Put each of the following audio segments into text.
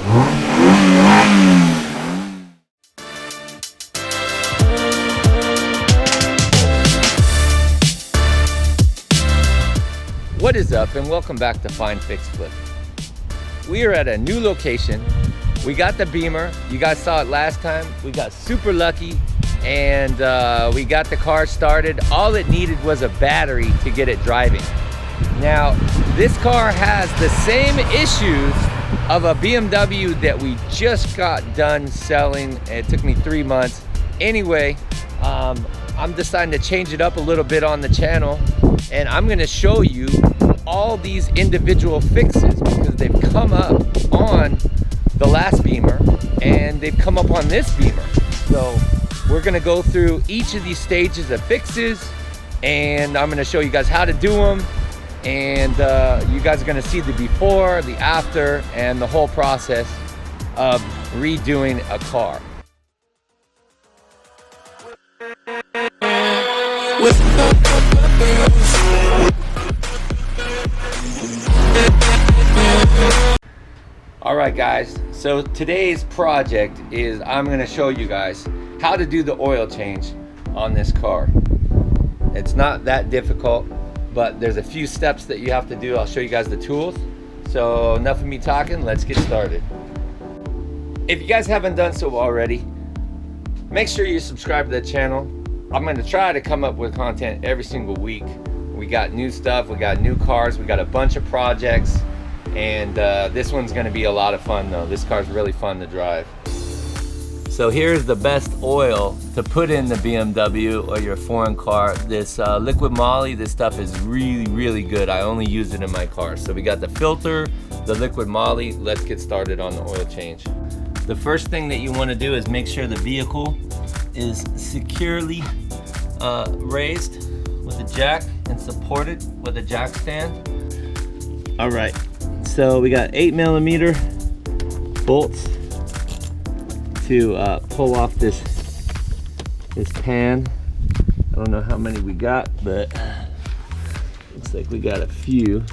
What is up, and welcome back to findfixxflip. We are at a new location. We got the Beamer. You guys saw it last time. We got super lucky, and we got the car started. All it needed was a battery to get it driving. Now, this car has the same issues of a BMW that we just got done selling. It took me 3 months. Anyway, I'm deciding to change it up a little bit on the channel, and I'm gonna show you all these individual fixes because they've come up on the last Beamer and they've come up on this Beamer. So we're gonna go through each of these stages of fixes, and I'm gonna show you guys how to do them, and you guys are gonna see the before, the after, and the whole process of redoing a car. Alright guys, so today's project is I'm going to show you guys how to do the oil change on this car. It's not that difficult, but there's a few steps that you have to do. I'll show you guys the tools. So enough of me talking, let's get started. If you guys haven't done so already, make sure you subscribe to the channel. I'm going to try to come up with content every single week. We got new stuff, we got new cars, we got a bunch of projects. And this one's gonna be a lot of fun though. This car's really fun to drive. So here's the best oil to put in the BMW or your foreign car. This liquid moly, this stuff is really good. I only use it in my car. So we got the filter, the liquid moly. Let's get started on the oil change. The first thing that you wanna do is make sure the vehicle is securely raised with a jack and supported with a jack stand. All right. So we got 8mm bolts to pull off this pan. I don't know how many we got, but looks like we got a few.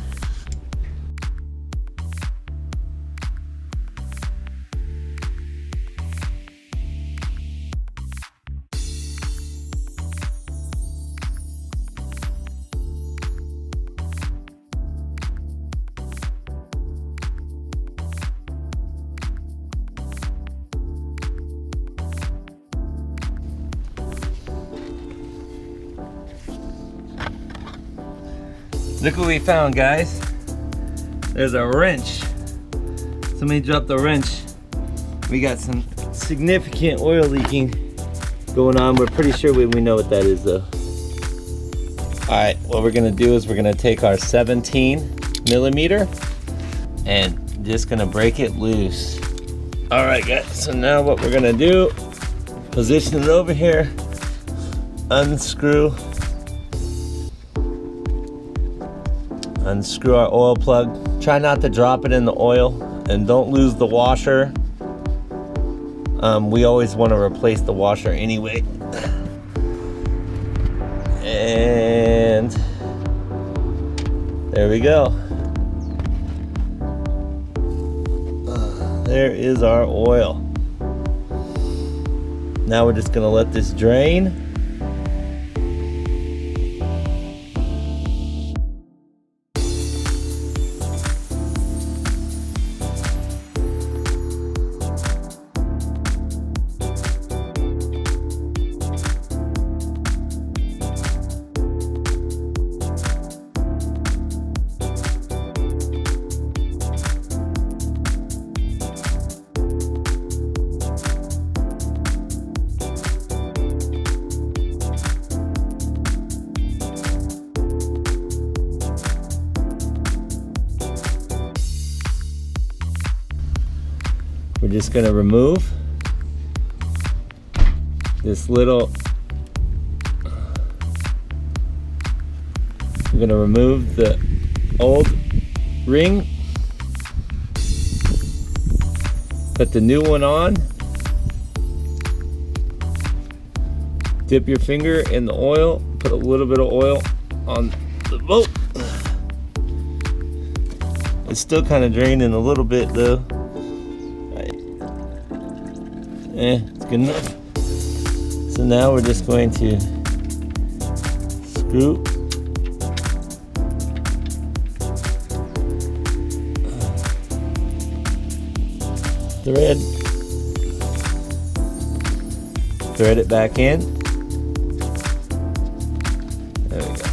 Look what we found, guys. There's a wrench. Somebody dropped the wrench. We got some significant oil leaking going on. We're pretty sure we know what that is though. All right, what we're gonna do is we're gonna take our 17mm and just gonna break it loose. All right, guys, so now what we're gonna do, position it over here, unscrew our oil plug. Try not to drop it in the oil, and don't lose the washer. We always want to replace the washer anyway. And there we go. There is our oil. Now we're just gonna let this drain. We're just gonna remove this little, we're gonna remove the old ring, put the new one on, dip your finger in the oil, put a little bit of oil on the bolt. It's still kind of draining a little bit though. It's good enough. So now we're just going to screw. Thread it back in. There we go.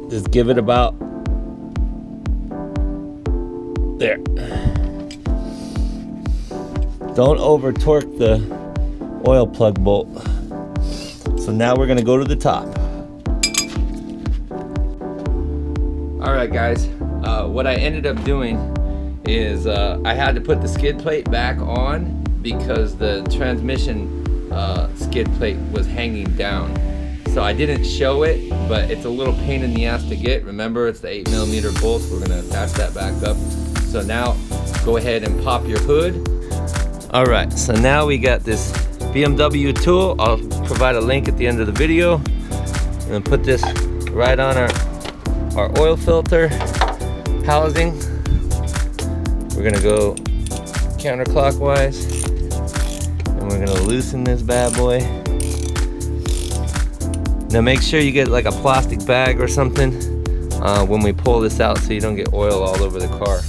Just give it about there. Don't over torque the oil plug bolt. So now we're gonna go to the top. All right, guys. What I ended up doing is I had to put the skid plate back on because the transmission skid plate was hanging down. So I didn't show it, but it's a little pain in the ass to get. Remember, it's the 8mm bolt. We're gonna attach that back up. So now go ahead and pop your hood. All right, so now we got this BMW tool. I'll provide a link at the end of the video. And then put this right on our oil filter housing. We're gonna go counterclockwise and we're gonna loosen this bad boy. Now make sure you get like a plastic bag or something when we pull this out so you don't get oil all over the car.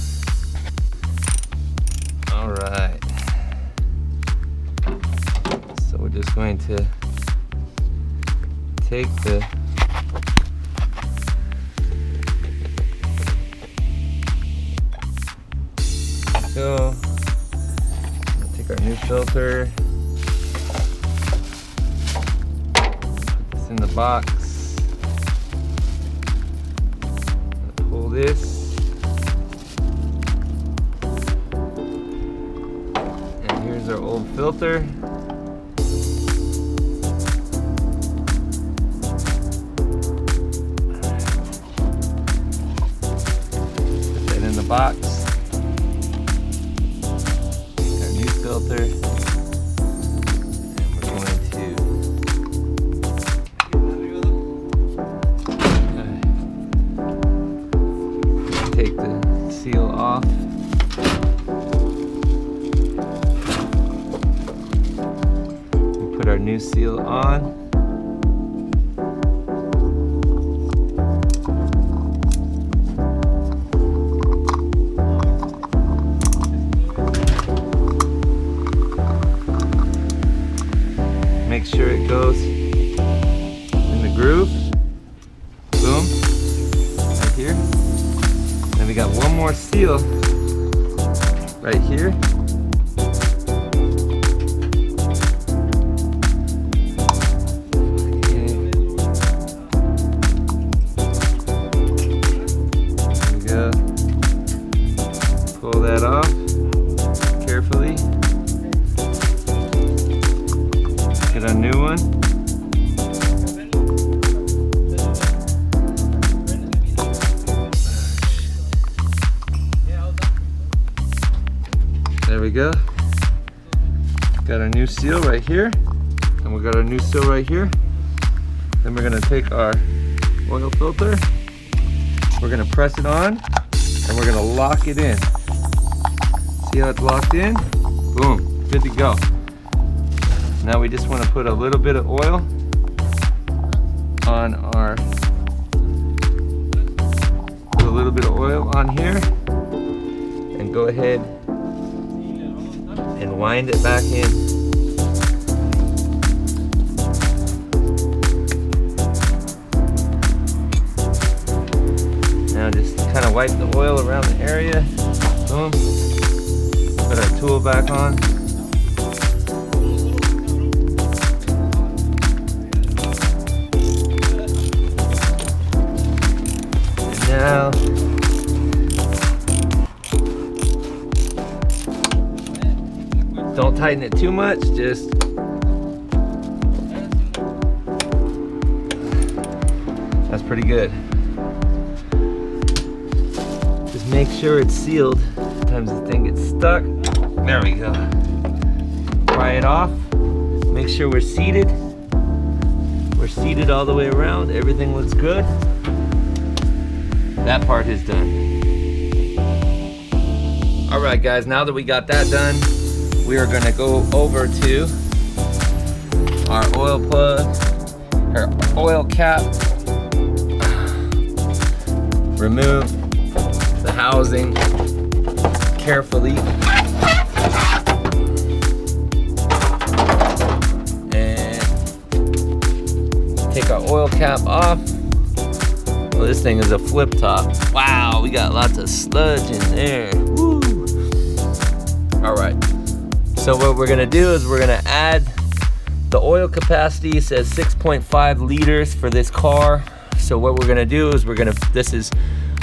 All right. So we're just going to take the take our new filter, put this in the box, pull this, and here's our old filter. Put that in the box. Filter, and we're going to take the seal off. We put our new seal on. Make sure it goes in the groove. Boom. Right here. Then we got one more seal right here. Okay. There we go. Pull that off carefully. Get a new one. There we go. Got our new seal right here. And we got our new seal right here. Then we're gonna take our oil filter. We're gonna press it on and we're gonna lock it in. See how it's locked in? Boom, good to go. Now we just want to put a little bit of oil on our, put a little bit of oil on here and go ahead and wind it back in. Now just kind of wipe the oil around the area. Boom. Put our tool back on. Now, don't tighten it too much, just that's pretty good. Just make sure it's sealed. Sometimes the thing gets stuck. There we go. Pry it off. Make sure we're seated. We're seated all the way around. Everything looks good. that part is done. All right, guys, now that we got that done, we are gonna go over to our oil plug, our oil cap, remove the housing carefully, and take our oil cap off. Well, this thing is a flip top. Wow, we got lots of sludge in there. Woo. All right, so what we're gonna do is we're gonna add the oil capacity. Says 6.5 liters for this car. So what we're gonna do is this is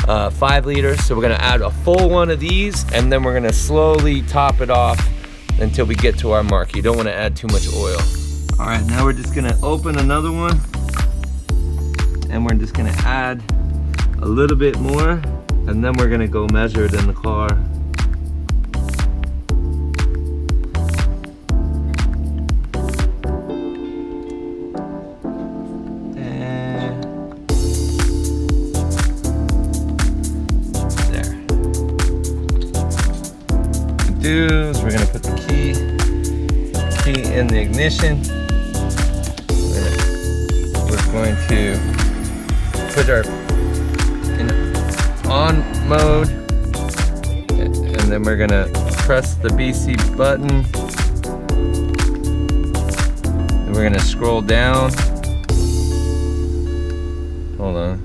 5 liters. So we're gonna add a full one of these, and then we're gonna slowly top it off until we get to our mark. You don't wanna add too much oil. All right, now we're just gonna open another one, and we're just gonna add a little bit more, and then we're gonna go measure it in the car. Is we're going to put the key in the ignition. We're going to put our in on mode, and then we're going to press the BC button, and we're going to scroll down. Hold on.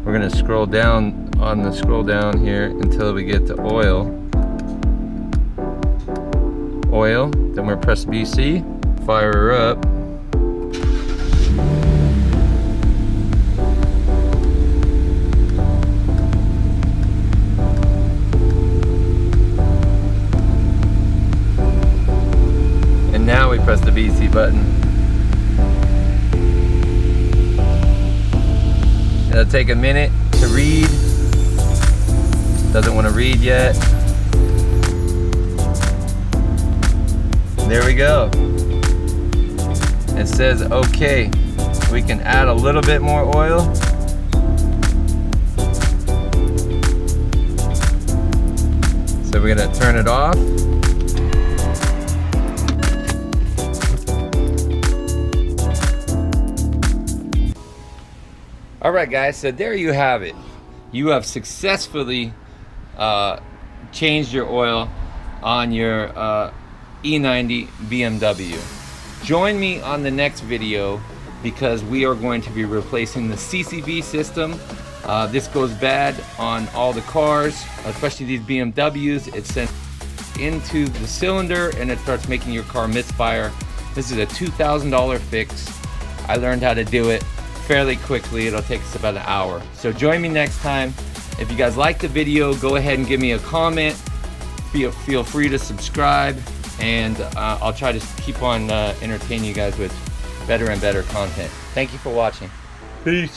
We're gonna scroll down on the scroll down here until we get to oil. Then we're press BC, fire her up. And now we press the BC button. It'll take a minute to read. Doesn't want to read yet. There we go. It says okay. We can add a little bit more oil. So we're gonna turn it off. All right, guys, so there you have it. You have successfully changed your oil on your E90 BMW. Join me on the next video because we are going to be replacing the CCV system. This goes bad on all the cars, especially these BMWs. It's sent into the cylinder and it starts making your car misfire. This is a $2,000 fix. I learned how to do it fairly quickly. It'll take us about an hour. So join me next time. If you guys like the video, go ahead and give me a comment. Feel free to subscribe, and I'll try to keep on entertaining you guys with better and better content. Thank you for watching. Peace.